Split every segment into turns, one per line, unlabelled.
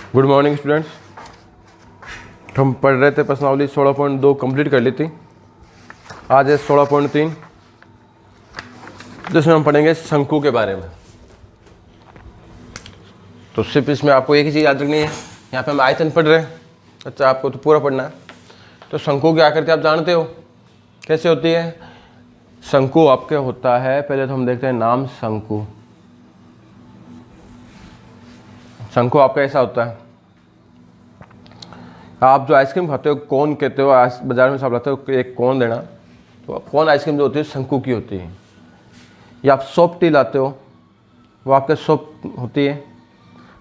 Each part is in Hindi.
Good morning students. हम पढ़ रहे थे प्रश्नावली 16.2 कंप्लीट कर ली थी। आज है 16.3 जिसमें हम पढ़ेंगे शंकु के बारे में। तो सिर्फ इसमें आपको एक ही चीज़ याद रखनी है, यहाँ पे हम आयतन पढ़ रहे हैं। अच्छा, आपको तो पूरा पढ़ना है। तो शंकु की आकृति आप जानते हो कैसे होती है। शंकु आपके होता है, पहले तो हम देखते हैं नाम शंकु। शंकु आपका ऐसा होता है, आप जो आइसक्रीम खाते हो कोन कहते हो, बाजार में सब लाते हो एक कोन देना, तो कोन आइसक्रीम जो होती है शंकु की होती है। या आप सॉफ्ट टी लाते हो, वो आपके सॉफ्ट होती है।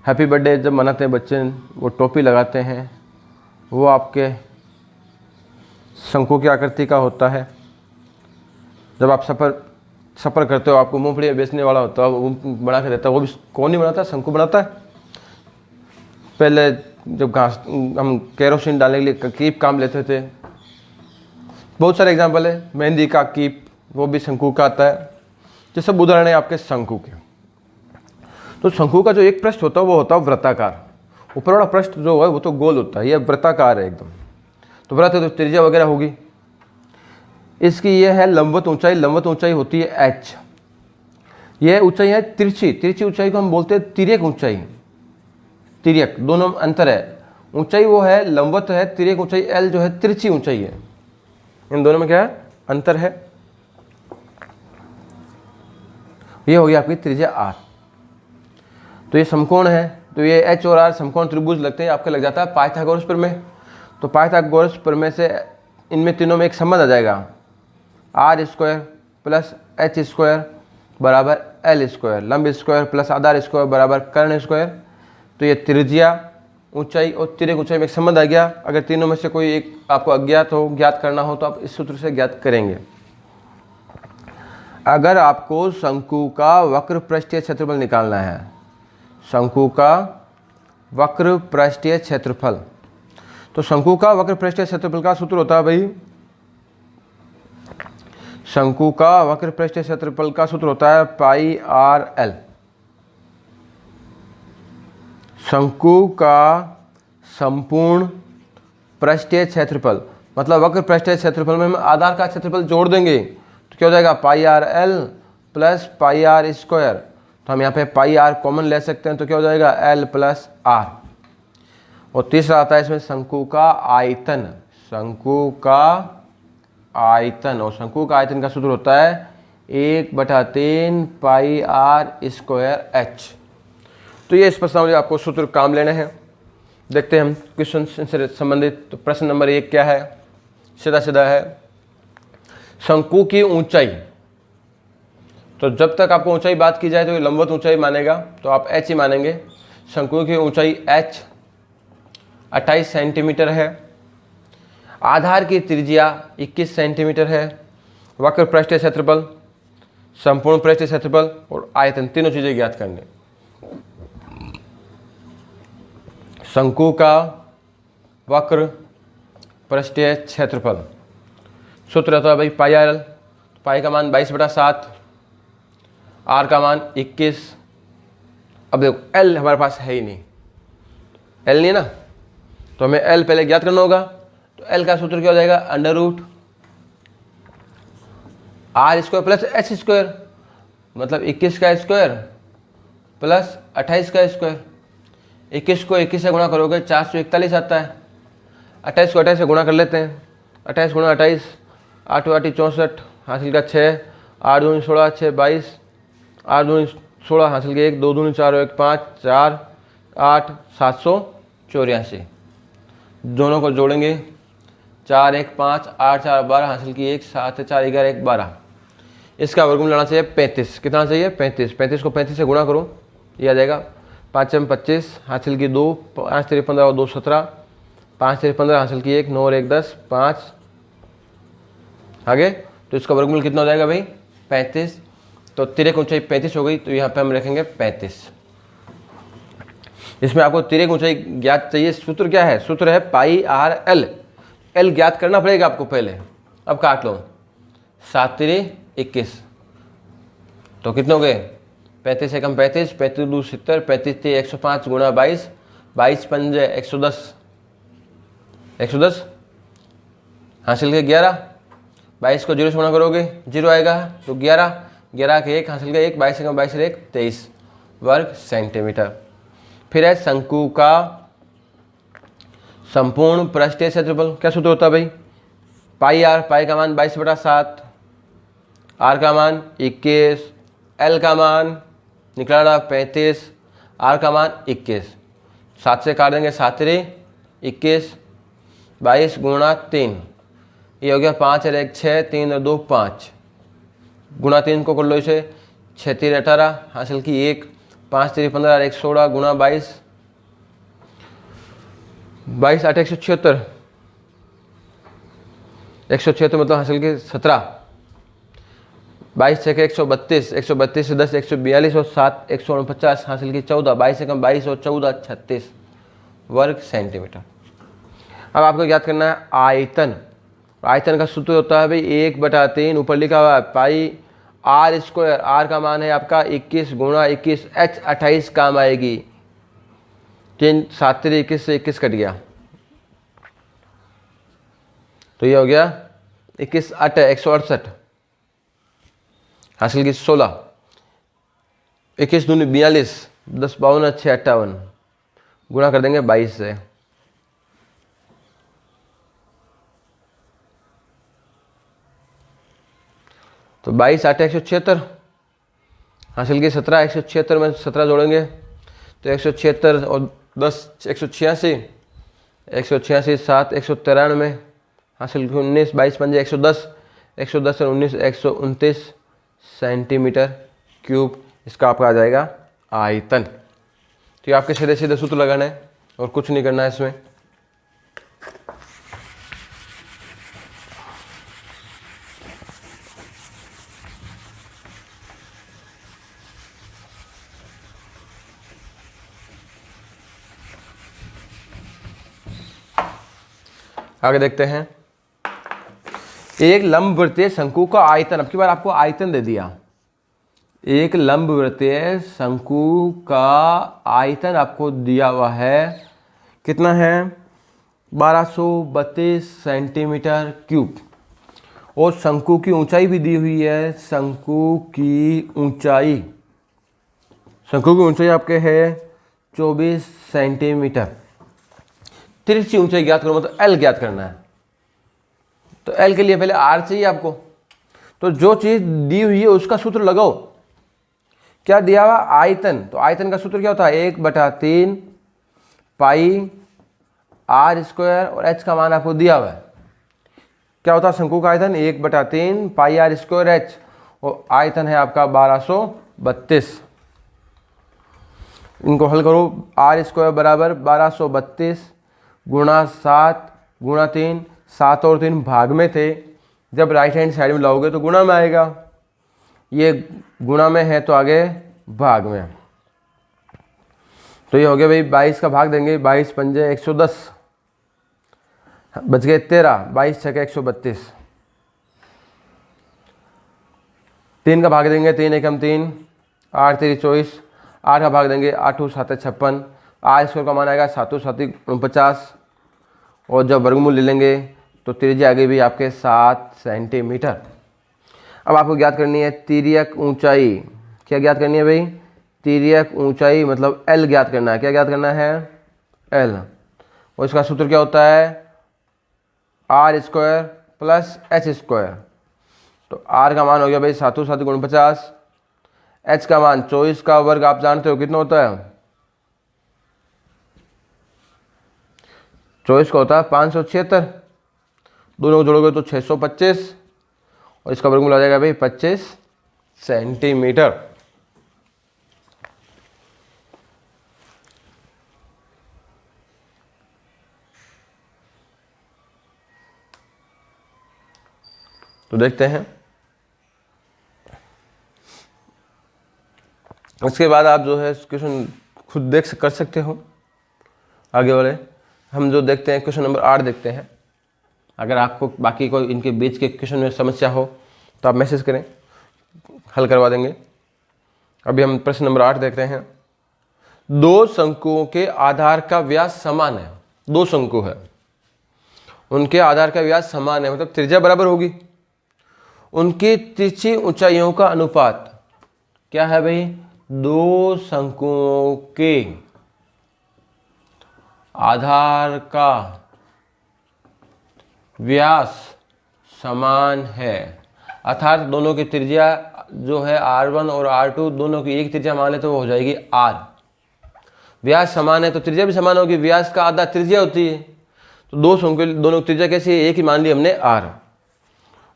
हैप्पी बर्थडे जब मनाते हैं बच्चे, वो टोपी लगाते हैं, वो आपके शंकु की आकृति का होता है। जब आप सफ़र करते हो, आपको मूंगफली बेचने वाला होता है, वो बना के देता है, वो भी कौन नहीं बनाता, शंकु बनाता है। पहले जब घास हम केरोसिन डालने के लिए कीप काम लेते थे, बहुत सारे एग्जाम्पल है। मेहंदी का कीप, वो भी शंकु का आता है। ये सब उदाहरण है आपके शंकु के। तो शंकु का जो एक पृष्ठ होता है वो होता है वृत्ताकार। ऊपर वाला पृष्ठ जो है वो तो गोल होता है, ये वृत्ताकार है एकदम। तो वृत्त है तो त्रिज्या वगैरह होगी। इसकी ये है लंबवत ऊंचाई। लंबवत ऊंचाई होती है h। यह ऊंचाई है तिरछी ऊंचाई को हम बोलते हैं तिर्यक ऊंचाई। तिर्यक दोनों में अंतर है। ऊंचाई वो है लंबवत है, तिर्यक ऊंचाई l जो है तिरछी ऊंचाई है। इन दोनों में क्या है, अंतर है। ये हो गई आपकी त्रिज्या r। तो ये समकोण है, तो ये h और r समकोण त्रिभुज लगते हैं। आपका लग जाता है पाइथागोरस प्रमेय। तो पाइथागोरस प्रमेय से इनमें तीनों में एक संबंध आ जाएगा, r square plus h square बराबर l स्क्वायर, लंब स्क्वायर प्लस आधार स्क्वायर बराबर कर्ण स्क्वायर। तो ये त्रिज्या ऊंचाई और तिर्यक ऊंचाई में एक संबंध आ गया। अगर तीनों में से कोई एक आपको अज्ञात हो, ज्ञात करना हो, तो आप इस सूत्र से ज्ञात करेंगे। अगर आपको शंकु का वक्र पृष्ठीय क्षेत्रफल निकालना है, शंकु का वक्र पृष्ठीय क्षेत्रफल, तो शंकु का वक्र पृष्ठीय क्षेत्रफल का सूत्र होता है भाई, शंकु का वक्र पृष्ठीय क्षेत्रफल का सूत्र होता है पाई आर एल। शंकु का संपूर्ण पृष्ठीय क्षेत्रफल, मतलब वक्र पृष्ठीय क्षेत्रफल में हम आधार का क्षेत्रफल जोड़ देंगे तो क्या हो जाएगा, pi r l plus pi r square. तो हम यहाँ पे पाई आर कॉमन ले सकते हैं, तो क्या हो जाएगा एल प्लस आर। और तीसरा आता है इसमें शंकु का आयतन। शंकु का आयतन, और शंकु का आयतन का सूत्र होता है 1/3 पाई आर स्क्वायर एच। तो ये इस प्रश्नावली आपको सूत्र काम लेने हैं। देखते हैं हम क्वेश्चन से संबंधित। तो प्रश्न नंबर 1 क्या है, सीधा सीधा है, शंकु की ऊंचाई। तो जब तक आपको ऊंचाई बात की जाए तो ये लंबवत ऊंचाई मानेगा, तो आप h ही मानेंगे। शंकु की ऊंचाई h 28 सेंटीमीटर है। आधार की त्रिज्या 21 सेंटीमीटर है। वक्र पृष्ठीय क्षेत्रफल, संपूर्ण पृष्ठीय क्षेत्रफल और आयतन, तीनों चीजें ज्ञात करनी। शंकु का वक्र पृष्ठीय क्षेत्रफल सूत्र रहता है भाई पाई आर एल। पाई का मान 22/7, आर का मान 21। अब देखो एल हमारे पास है ही नहीं, एल नहीं है ना, तो हमें एल पहले ज्ञात करना होगा। तो एल का सूत्र क्या हो जाएगा, under root R square plus H square, मतलब 21 का स्क्वायर प्लस 28 का स्क्वायर। 21 को 21 से गुणा करोगे 441 आता है। 28 को 28 से गुणा कर लेते हैं, 28 गुणा 28, 8 8 64 हासिल का 6, 8 दूनी 16, 6 22, 8 दूनी 16 हासिल के 1, 2 दूनी 4 1 5, 4 8 784। दोनों को जोड़ेंगे, 4 1 5, 8 4 12 हासिल की 1, 7 4 11 1 12। इसका वर्गमूल लाना चाहिए 35। कितना चाहिए, 35। 35 को 35 से गुणा करो, ये आ जाएगा 5 25 हासिल की 2, 5 3 15 और 2 17, 5 3 15 हासिल की 1, 9 और 1 10, 5 आगे। तो इसका वर्गमूल कितना हो जाएगा भाई, 35। तो तिर्यक ऊंचाई 35 हो गई, तो यहाँ पे हम रखेंगे 35। इसमें आपको तिर्यक ऊंचाई ज्ञात चाहिए। सूत्र क्या है, सूत्र है पाई आर एल। एल ज्ञात करना पड़ेगा आपको पहले। अब काट लो, 7 3 21, तो कितने हो गए, 35 एकम 35, 35 2 70, 35 3 105 गुणा 22, 22 पंजे 110, 110 हासिल के 11, 22 को 0 से गुणा करोगे 0 आएगा, तो 11, 11 के 1 हासिल के 1, 22 से 22 से 1 23 वर्ग सेंटीमीटर। फिर है शंकु का संपूर्ण पृष्ठीय क्षेत्रफल। क्या सूत्र होता है भाई? पाई आर, पाई का मान 22/7, आर का मान 21, एल का मान निकला 35, आर का मान 21, 7 से काट देंगे 7 × 21, 22 गुणा 3, ये हो गया 5 और 1 6, 3 और 2 5, गुणा 3 को कर लो इसे, 6 3 18 हासिल की 1, 5 3 15 और 1 16 गुणा 22, 22 8 176, 176 मतलब हासिल की 17, 22 6 132, 132 से 10 142 और 7 149 हासिल की 14, 22 से कम 22 और 14 36 वर्ग सेंटीमीटर। अब आपको याद करना है आयतन। आयतन का सूत्र होता है भाई 1/3, ऊपर लिखा हुआ है पाई आर स्क्वायर, आर का मान है आपका 21 गुणा 21, एच 28 काम आएगी, 3 7 3 21 से 21 कट गया, तो ये हो गया 21 8 168 हासिल की 16, 21 दूनी 42, 10 52 6 58 गुणा कर देंगे 22 से, तो 22 8 176 हासिल की 17, 176 में 17 जोड़ेंगे तो 176 और 10 186, 186 7 193 हासिल की 19, 22 पंजे 110, 110 और 19 129 सेंटीमीटर क्यूब, इसका आपका आ जाएगा आयतन। तो ये आपके सीधे सीधे सूत्र लगाना है और कुछ नहीं करना है इसमें। आगे देखते हैं, एक लंबवृत्तीय शंकु का आयतन। अब की बार आपको आयतन दे दिया, एक लंबवृत्तीय शंकु का आयतन आपको दिया हुआ है, कितना है 1232 सेंटीमीटर क्यूब, और शंकु की ऊंचाई भी दी हुई है, शंकु की ऊंचाई, शंकु की ऊंचाई आपके है 24 सेंटीमीटर। तिरछी ऊंचाई ज्ञात करो, मतलब एल ज्ञात करना है, तो एल के लिए पहले आर चाहिए आपको, तो जो चीज दी हुई है उसका सूत्र लगाओ। क्या दिया हुआ? आयतन। तो आयतन का सूत्र क्या होता है? 1/3 पाई आर स्क्वायर, और एच का मान आपको दिया हुआ है। क्या होता है शंकु का आयतन? 1/3 पाई आर स्क्वायर एच, और आयतन है आपका 1232। इनको हल करो, आर स्क्वायर बराबर 1232 गुणा 7 गुणा 3, 7 और 3 भाग में थे, जब राइट हैंड साइड में लाओगे तो गुणा में आएगा, ये गुणा में है तो आगे भाग में, तो ये हो गया भाई 22 का भाग देंगे, 22 पंजे 110, बच गए 13, 22 6 132, 3 का भाग देंगे, 3 एकम 3, 8 3 24, 8 का भाग देंगे, 8 7 56, आर स्क्वायर का मान आएगा 7 7 49, और जब वर्गमूल ले लेंगे तो त्रिज्या आ गई भी आपके 7 सेंटीमीटर। अब आपको ज्ञात करनी है तिर्यक ऊंचाई। क्या ज्ञात करनी है भाई? तिर्यक ऊंचाई, मतलब एल ज्ञात करना है। क्या ज्ञात करना है? एल। और इसका सूत्र क्या होता है? R square plus H square. तो आर का मान हो गया भाई 7 7 49, एच का मान 24 का वर्ग आप जानते हो कितना होता है? 24 का होता है 576, दोनों को जोड़ोगे तो 625, और इसका वर्गमूल आ जाएगा भाई 25 सेंटीमीटर। तो देखते हैं, उसके बाद आप जो है क्वेश्चन खुद देख कर सकते हो। आगे वाले हम जो देखते हैं क्वेश्चन नंबर 8 देखते हैं। अगर आपको बाकी कोई इनके बीच के क्वेश्चन में समस्या हो तो आप मैसेज करें, हल करवा देंगे। अभी हम प्रश्न नंबर 8 देख रहे हैं। दो शंकुओं के आधार का व्यास समान है, दो शंकु है, उनके आधार का व्यास समान है, मतलब त्रिज्या बराबर होगी। उनकी तिरछी ऊंचाइयों का अनुपात क्या है भाई? दो शंकुओं के आधार का व्यास समान है, अर्थात दोनों की त्रिज्या जो है R1 और R2 दोनों की एक त्रिज्या मान ले तो वो हो जाएगी R। व्यास समान है तो त्रिज्या भी समान होगी, व्यास का आधा त्रिज्या होती है, तो दो शंकु दोनों की त्रिज्या कैसी है? एक ही मान ली हमने R।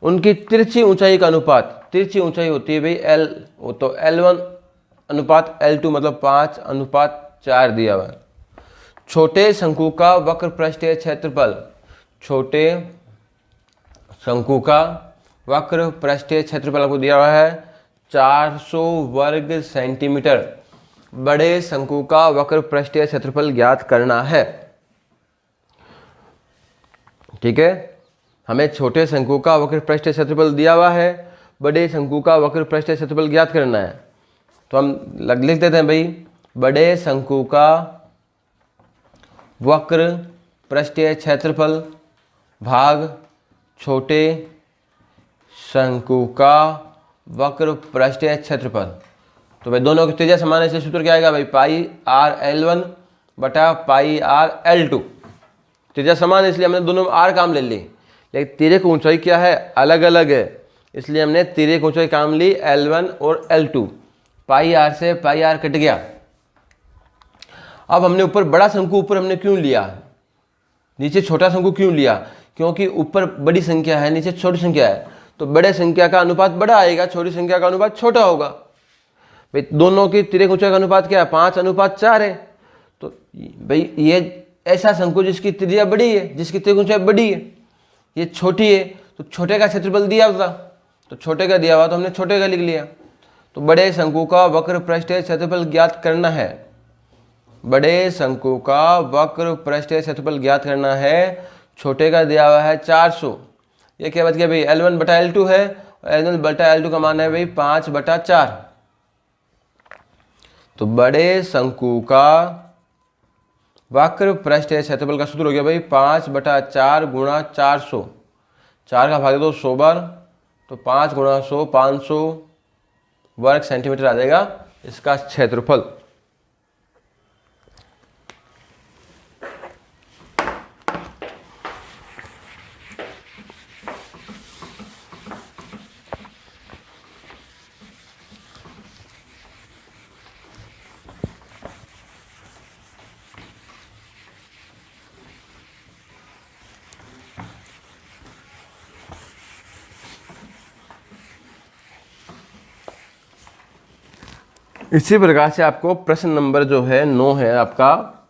उनकी तिरछी ऊंचाई का अनुपात, तिरछी ऊंचाई होती है भाई L, वो तो L1 अनुपात L2 मतलब 5:4 दिया हुआ है। छोटे शंकु का वक्र पृष्ठीय क्षेत्रफल, छोटे शंकु का वक्र पृष्ठीय क्षेत्रफल आपको दिया हुआ है 400 वर्ग सेंटीमीटर। बड़े शंकु का वक्र पृष्ठीय क्षेत्रफल ज्ञात करना है। ठीक है, हमें छोटे शंकु का वक्र पृष्ठीय क्षेत्रफल दिया हुआ है, बड़े शंकु का वक्र पृष्ठीय क्षेत्रफल ज्ञात करना है। तो हम लिख देते हैं भाई, बड़े शंकु का वक्र पृष्ठीय क्षेत्रफल भाग छोटे शंकु का वक्र पृष्ठीय क्षेत्रफल। तो भाई दोनों की त्रिज्या समान है, इसलिए सूत्र क्या आएगा भाई? पाई आर L1 बटा पाई आर L2। त्रिज्या समान है इसलिए हमने दोनों में R काम ले ली, लेकिन तिर्यक ऊंचाई क्या है? अलग अलग है, इसलिए हमने तिर्यक ऊंचाई काम ली L1 और L2। पाई आर से पाई आर कट गया। अब हमने ऊपर बड़ा शंकु ऊपर हमने क्यों लिया, नीचे छोटा शंकु क्यों लिया? क्योंकि ऊपर बड़ी संख्या है, नीचे छोटी संख्या है, तो बड़े संख्या का अनुपात बड़ा आएगा, छोटी संख्या का अनुपात छोटा होगा। भाई दोनों की तिर्यक ऊंचाई का अनुपात क्या है? 5:4 है। तो भाई ये ऐसा शंकु जिसकी त्रिज्या बड़ी है, जिसकी तिर्यक ऊंचाई बड़ी है, ये छोटी है, तो छोटे का क्षेत्रफल दिया हुआ था, तो छोटे का दिया हुआ तो हमने छोटे का लिख लिया। तो बड़े शंकु का वक्र पृष्ठीय क्षेत्रफल ज्ञात करना है, बड़े शंकु का वक्र पृष्ठीय क्षेत्रफल ज्ञात करना है। छोटे का दिया हुआ है 400, ये क्या बच गया भाई? L1 बटा L2 है, L1 बटा L2 का मान है भाई 5/4। तो बड़े शंकु का वक्र पृष्ठीय क्षेत्रफल का सूत्र हो गया भाई 5/4 गुणा 400, 4 का भाग दो 100 बार, तो 5 गुणा 100 500 वर्ग सेंटीमीटर आ जाएगा इसका क्षेत्रफल। इसी प्रकार से आपको प्रश्न नंबर जो है 9 है आपका,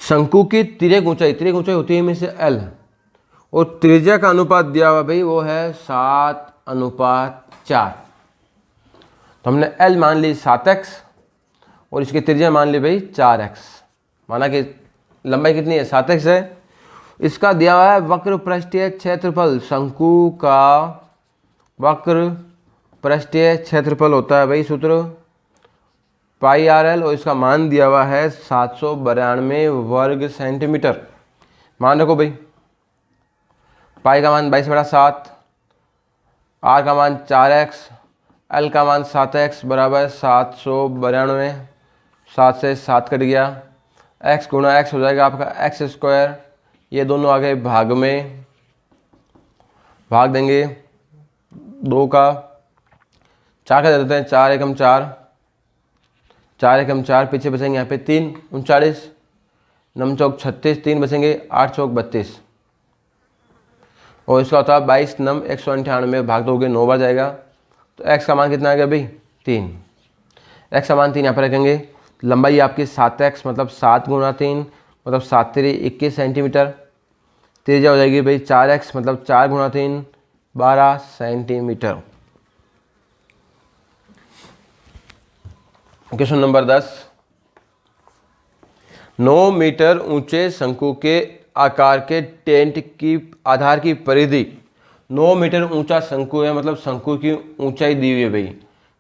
शंकु की तिर्यक ऊंचाई होती है में से L, और त्रिज्या का अनुपात दिया हुआ भाई वो है 7:4। तो हमने L मान ली 7x और इसकी त्रिज्या मान ली भाई 4x, माना कि लंबाई कितनी है? 7x है। इसका दिया हुआ है वक्र पृष्ठीय क्षेत्रफल, शंकु का वक्र पृष्ठीय क्षेत्रफल होता है भाई सूत्र पाई आर एल, और इसका मान दिया हुआ है 792 वर्ग सेंटीमीटर। मान रखो भाई, पाई का मान 22/7, आर का मान 4x, एल का मान 7x बराबर 792, 7 से 7 कट गया, x गुणा x हो जाएगा आपका x²। ये दोनों आ गए भाग में, भाग देंगे 2 का, 4 का दे देते हैं, 4 एकम 4, 4 एकम 4, पीछे बचेंगे यहाँ पे 3 39, 9 चौक 36, 3 बचेंगे 8 चौक 32, और इसका होता है 22 9 198, भाग दोगे 9 बार जाएगा। तो x का मान कितना आ गया भाई? 3। x का मान 3 यहाँ पर रखेंगे। लंबाई आपकी 7x मतलब 7 गुणा 3 मतलब 7 3 21 सेंटीमीटर। त्रिज्या हो जाएगी भाई 4x मतलब 4 गुणा 3 12 सेंटीमीटर। क्वेश्चन नंबर 10, 9 मीटर ऊंचे शंकु के आकार के टेंट की आधार की परिधि, 9 मीटर ऊंचा शंकु है, मतलब शंकु की ऊंचाई दी हुई है भाई,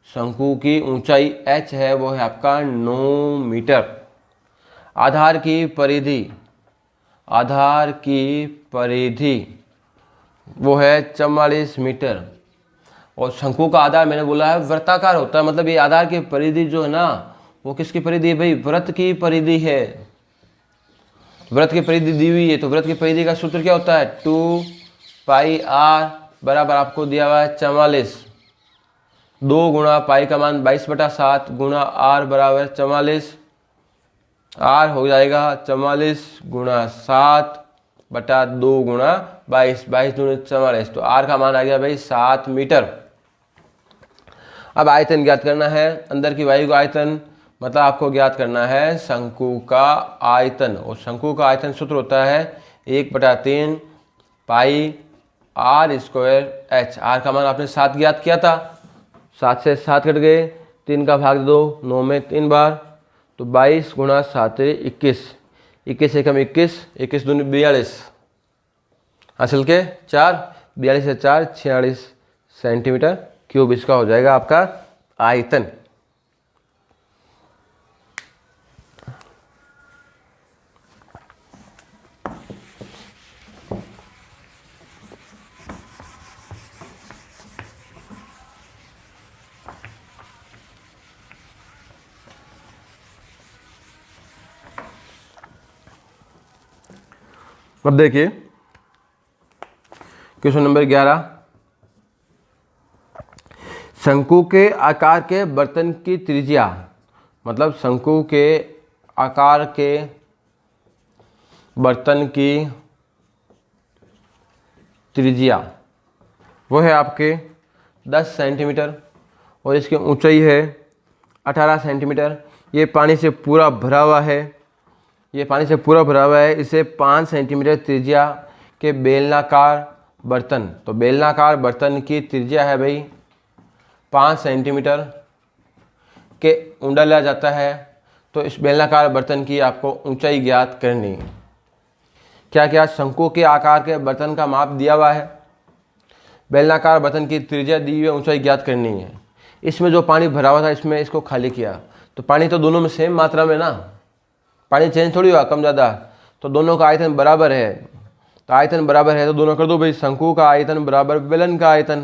शंकु की ऊंचाई h है वो है आपका 9 मीटर। आधार की परिधि, आधार की परिधि वो है 44 मीटर। और शंकु का आधार मैंने बोला है वृत्ताकार होता है, मतलब ये आधार की परिधि जो है ना वो किसकी परिधि है भाई, वृत्त की परिधि है। वृत्त की परिधि दी हुई है तो वृत्त की परिधि का सूत्र क्या होता है, 2 पाई आर बराबर आपको दिया हुआ है 44, 2 गुणा पाई का मान 22/7 गुणा आर बराबर 44, आर हो जाएगा 44 गुणा 7/2 गुणा 22, 22 दूनी 44, तो आर का मान आ गया भाई 7 मीटर। अब आयतन ज्ञात करना है, अंदर की वायु का आयतन, मतलब आपको ज्ञात करना है शंकु का आयतन। और शंकु का आयतन सूत्र होता है 1/3 pi r square h. Are का मान आपने 7 ज्ञात किया था, 7 से 7 कट गए, 3 का भाग दो, 9 में 3 बार, तो 22 गुणा 7 21, 21 से कम 21, 21 दूनी 42, हासिल के 4, 42 से 4 46 सेंटीमीटर क्यूब इसका हो जाएगा आपका आयतन। अब देखिए क्वेश्चन नंबर 11, शंकु के आकार के बर्तन की त्रिज्या, मतलब शंकु के आकार के बर्तन की त्रिज्या वो है आपके 10 सेंटीमीटर और इसकी ऊंचाई है 18 सेंटीमीटर। ये पानी से पूरा भरा हुआ है, ये पानी से पूरा भरा हुआ है। इसे 5 सेंटीमीटर त्रिज्या के बेलनाकार बर्तन, तो बेलनाकार बर्तन की त्रिज्या है भाई 5 सेंटीमीटर के ऊंडा लिया जाता है। तो इस बेलनाकार बर्तन की आपको ऊंचाई ज्ञात करनी है। क्या क्या, शंकु के आकार के बर्तन का माप दिया हुआ है, बेलनाकार बर्तन की त्रिज्या दी हुई है, ऊंचाई ज्ञात करनी है। इसमें जो पानी भरा हुआ था इसमें इसको खाली किया, तो पानी तो दोनों में सेम मात्रा में ना, पानी चेंज थोड़ी हुआ कम ज़्यादा, तो दोनों का आयतन बराबर है। तो आयतन बराबर है तो दोनों कर दो भाई, शंकु का आयतन बराबर बेलन का आयतन।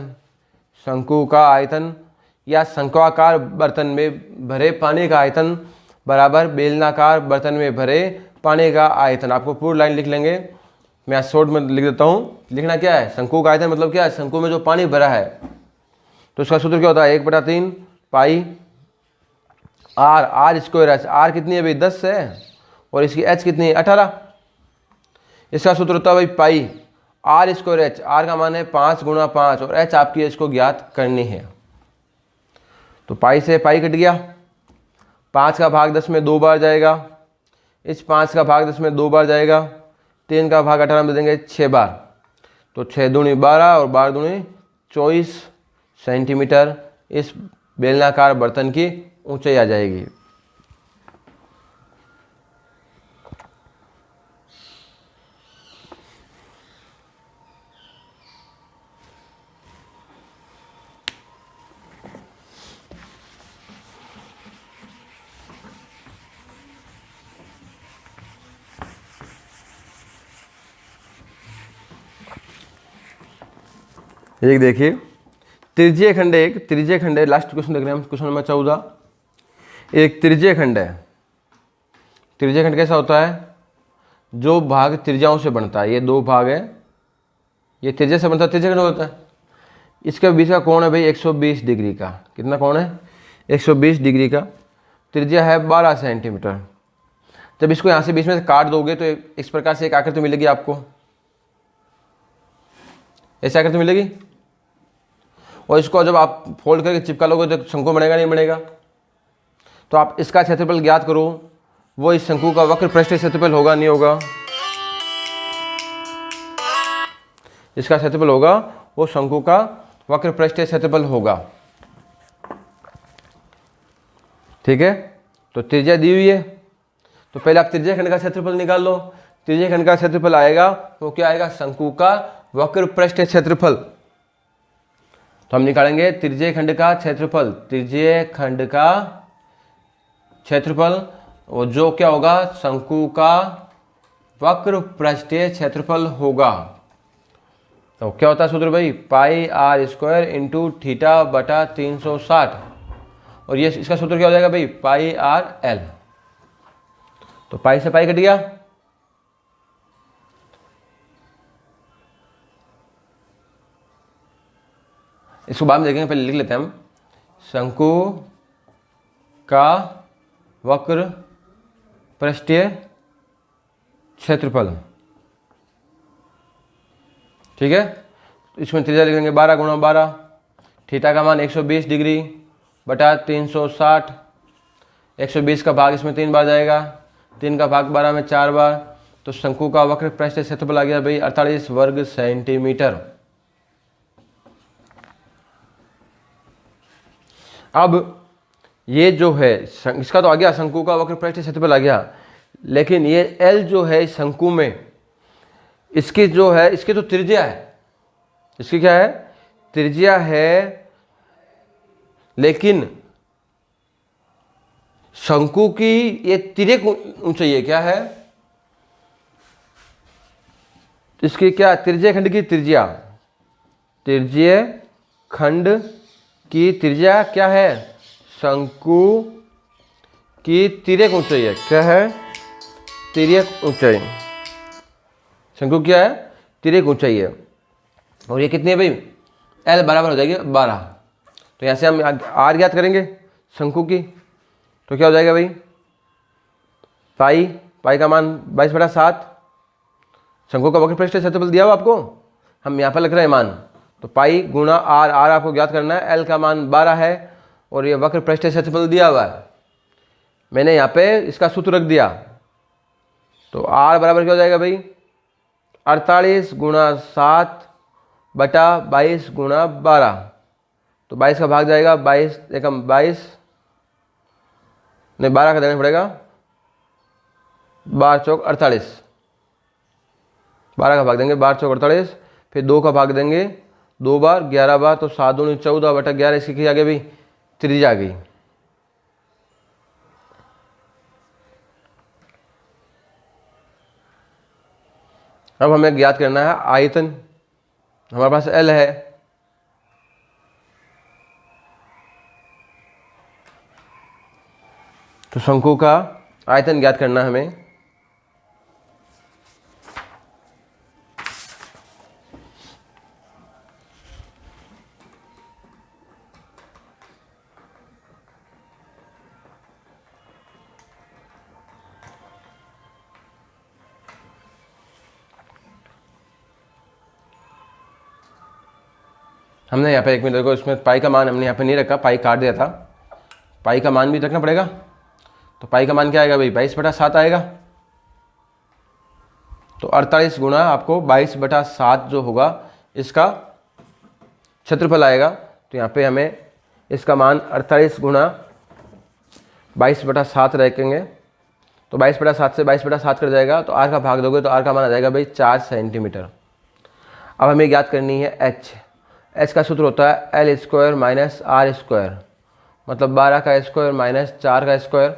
शंकु का आयतन या शंक्वाकार बर्तन में भरे पानी का आयतन बराबर बेलनाकार बर्तन में भरे पानी का आयतन। आपको पूरी लाइन लिख लेंगे, मैं शॉर्ट में लिख देता हूँ। लिखना क्या है, शंकु का आयतन मतलब क्या है, शंकु में जो पानी भरा है, तो इसका सूत्र क्या होता है 1/3 pi r, r square h. R कितनी है भाई 10 है और इसकी एच कितनी है 18। इसका सूत्र होता है भाई पाई आर स्क्वायर एच। आर का मान है 5 गुणा 5 और एच आपकी एच को ज्ञात करनी है। तो पाई से पाई कट गया, 5 का भाग 10 में 2 बार जाएगा, इस 5 का भाग 10 में 2 बार जाएगा, 3 का भाग 18 में देंगे 6 बार, तो 6 दूनी 12 और 12 दूनी 24 सेंटीमीटर इस बेलनाकार बर्तन की ऊंचाई आ जाएगी। एक देखिए त्रिज्यीय खंड, एक त्रिज्यीय खंड है, लास्ट क्वेश्चन देख रहे हैं हम, क्वेश्चन नंबर 14। एक त्रिज्यीय खंड है। त्रिज्यीय खंड कैसा होता है, जो भाग त्रिज्याओं से बनता है, ये 2 भाग है, ये त्रिज्या से बनता है, त्रिज्यीय खंड होता है। इसके बीच का कोण है भाई 120 डिग्री का। कितना कोण है 120 डिग्री का। त्रिज्या है 12 सेंटीमीटर। जब इसको यहाँ से बीच में काट दोगे तो इस प्रकार से एक आकृति मिलेगी आपको, ऐसी आकृति मिलेगी। और इसको जब आप फोल्ड करके चिपका लोगे तो शंकु बनेगा नहीं बनेगा। तो आप इसका क्षेत्रफल ज्ञात करो, वो इस शंकु का वक्र पृष्ठीय क्षेत्रफल होगा नहीं होगा, इसका क्षेत्रफल होगा वो शंकु का वक्र पृष्ठीय क्षेत्रफल होगा। ठीक है, तो त्रिज्या दी हुई है, तो पहले आप त्रिज्यीय खंड का क्षेत्रफल निकाल लो। त्रिज्यीय खंड का क्षेत्रफल आएगा वो क्या आएगा, शंकु का वक्र पृष्ठीय क्षेत्रफल। तो हम निकालेंगे त्रिज्यीय खंड का क्षेत्रफल, त्रिज्यीय खंड का क्षेत्रफल, और जो क्या होगा, शंकु का वक्र पृष्ठीय क्षेत्रफल होगा। तो क्या होता है सूत्र भाई, पाई आर स्क्वायर इंटू थीटा बटा 360, और ये इसका सूत्र क्या हो जाएगा भाई, पाई आर एल। तो पाई से पाई कट गया, इसको बाद में देखेंगे, पहले लिख लेते हैं हम। शंकु का वक्र पृष्ठीय क्षेत्रफल, ठीक है। तो इसमें त्रिज्या लिखेंगे 12 गुणा 12, थीटा का मान 120 डिग्री बटा 360, 120 का भाग इसमें 3 बार जाएगा, 3 का भाग 12 में 4 बार, तो शंकु का वक्र पृष्ठीय क्षेत्रफल आ गया भाई 48 वर्ग सेंटीमीटर। अब ये जो है इसका तो आ गया, शंकु का वक्र पृष्ठीय क्षेत्रफल आ गया, लेकिन ये L जो है इस शंकु में, इसकी जो है, इसकी तो त्रिज्या है, इसकी क्या है, त्रिज्या है, लेकिन शंकु की ये तिर्यक ऊंचाई है, क्या है, इसकी क्या, त्रिज्यीय खंड की त्रिज्या, त्रिज्यीय खंड की त्रिज्या क्या है, शंकु की तिर्यक ऊंचाई है, क्या है, तिर्यक ऊंचाई, शंकु क्या है, तिर्यक ऊंचाई है, और ये कितनी है भाई, L बराबर हो जाएगी 12। तो यहाँ से हम R ज्ञात करेंगे शंकु की, तो क्या हो जाएगा भाई, पाई, पाई का मान 22/7, शंकु का वक्र पृष्ठीय क्षेत्रफल दिया हुआ आपको, हम यहाँ पर लिख रहे हैं मान, तो पाई गुणा R, R आपको ज्ञात करना है, L का मान 12 है, और ये वक्र पृष्ठीय क्षेत्रफल दिया हुआ है, मैंने यहाँ पे इसका सूत्र रख दिया, तो R बराबर क्या हो जाएगा भाई, 48 गुणा 7 बटा 22 गुणा 12, तो 22 का भाग जाएगा, 22 एकम 22, नहीं 12 का देना पड़ेगा, 12 चौक 48, 12 का भाग देंगे, 12 चौक 48, फिर 2 का भाग देंगे 2 बार, 11 बार, तो 7 दूनी 14 बटा 11, इसकी क्या आ गई भाई, त्रिज्या आ गई। अब हमें ज्ञात करना है आयतन, हमारे पास L है, तो शंकु का आयतन ज्ञात करना है हमें। हमने यहाँ पे एक मिनट देखो, इसमें पाई का मान हमने यहाँ पे नहीं रखा, पाई काट दिया था, पाई का मान भी रखना पड़ेगा, तो पाई का मान क्या आएगा भाई, 22/7 आएगा, तो 48 गुणा आपको 22/7 जो होगा इसका क्षेत्रफल आएगा, तो यहाँ पे हमें इसका मान 48 गुणा 22/7 रखेंगे, तो 22/7 से 22/7 कर जाएगा, तो R का भाग दोगे तो R का मान आ जाएगा भाई 4 सेंटीमीटर। अब हमें ज्ञात करनी है H, H का सूत्र होता है L square minus R square, मतलब 12 का स्क्वायर माइनस 4 का स्क्वायर,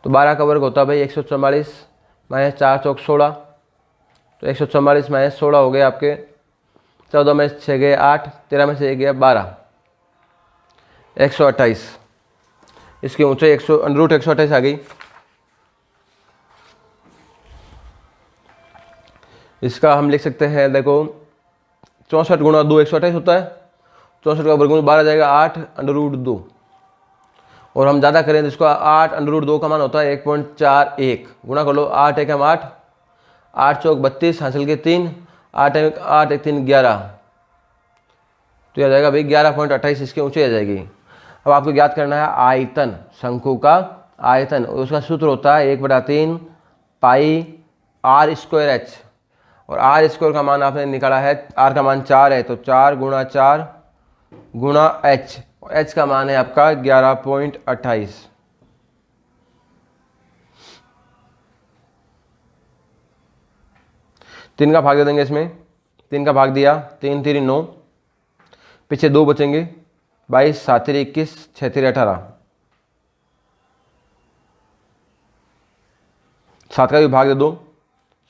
तो 12 का वर्ग होता है भाई 144 माइनस 4 चौक 16, तो 144 माइनस 16 हो गए आपके, 14 में 6 गए 8, 13 में से 1 गया 12, 128, इसकी ऊंचाई √128 आ गई। इसका हम लिख सकते हैं, देखो 64 गुणा 2 128 होता है, 64 का वर्गमूल 12 जाएगा 8 √2, और हम ज़्यादा करें तो इसको 8 √2 का मान होता है 1.41, गुणा कर लो, 8 एकम 8, 8 चौक 32, हासिल के 3, 8 1 3 11, तो यह आ जाएगा भाई 11.28, इसकी ऊंचाई आ जाएगी। अब आपको ज्ञात करना है आयतन, शंकु का आयतन, उसका सूत्र होता है 1/3 पाई R स्क्वायर H, और R स्क्वायर का मान आपने निकाला है, R का मान 4 है, तो 4 गुणा 4 गुणा H, और H का मान है आपका 11.28। तीन का भाग दे देंगे इसमें, 3 का भाग दिया, 3 3 9, पीछे 2 बचेंगे, 22, 7 तिरी 21, 6 तिरी 18, 7 का भी भाग दे दो,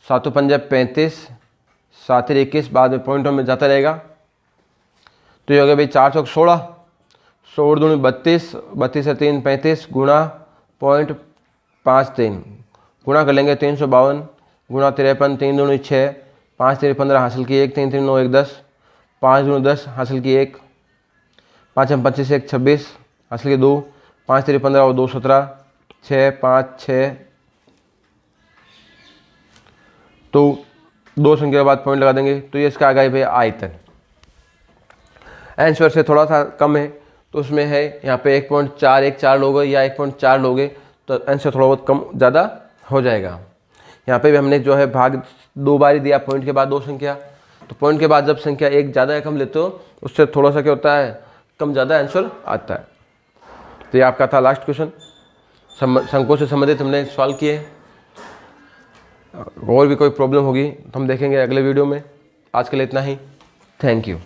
7 पंजे 35, 7 तिरी 21, बाद में पॉइंटों में जाता रहेगा। तो ये हो गया भाई 4 चौक 16, 16 दूनी 32, 32 से 3 35 गुणा .53 गुणा कर लेंगे 352 गुणा 53, 3 दूनी 6, 5 तिरी 15 हासिल की 1, 3 तिरी 9 1 10, 5 दूनी 10 हासिल की 1, 5 हम 25 1 26 हासिल की 2, 5 तिरी 15 और 2 17, 6 5 6। तो 2 संख्या के बाद पॉइंट लगा देंगे, तो ये इसका आ गया भाई आयतन। आंसर से थोड़ा सा कम है तो उसमें है यहाँ पे 1.414 लोगे या 1.4 लोगे तो आंसर थोड़ा बहुत कम ज़्यादा हो जाएगा। यहाँ पे भी हमने जो है भाग 2 बार ही दिया, पॉइंट के बाद 2 संख्या, तो पॉइंट के बाद जब संख्या एक ज़्यादा या कम लेते हो उससे थोड़ा सा क्या होता है, कम ज़्यादा आंसर आता है। तो ये आपका था लास्ट क्वेश्चन, संकोच से संबंधित हमने सवाल किए। और भी कोई प्रॉब्लम होगी तो हम देखेंगे अगले वीडियो में। आज के लिए इतना ही, थैंक यू।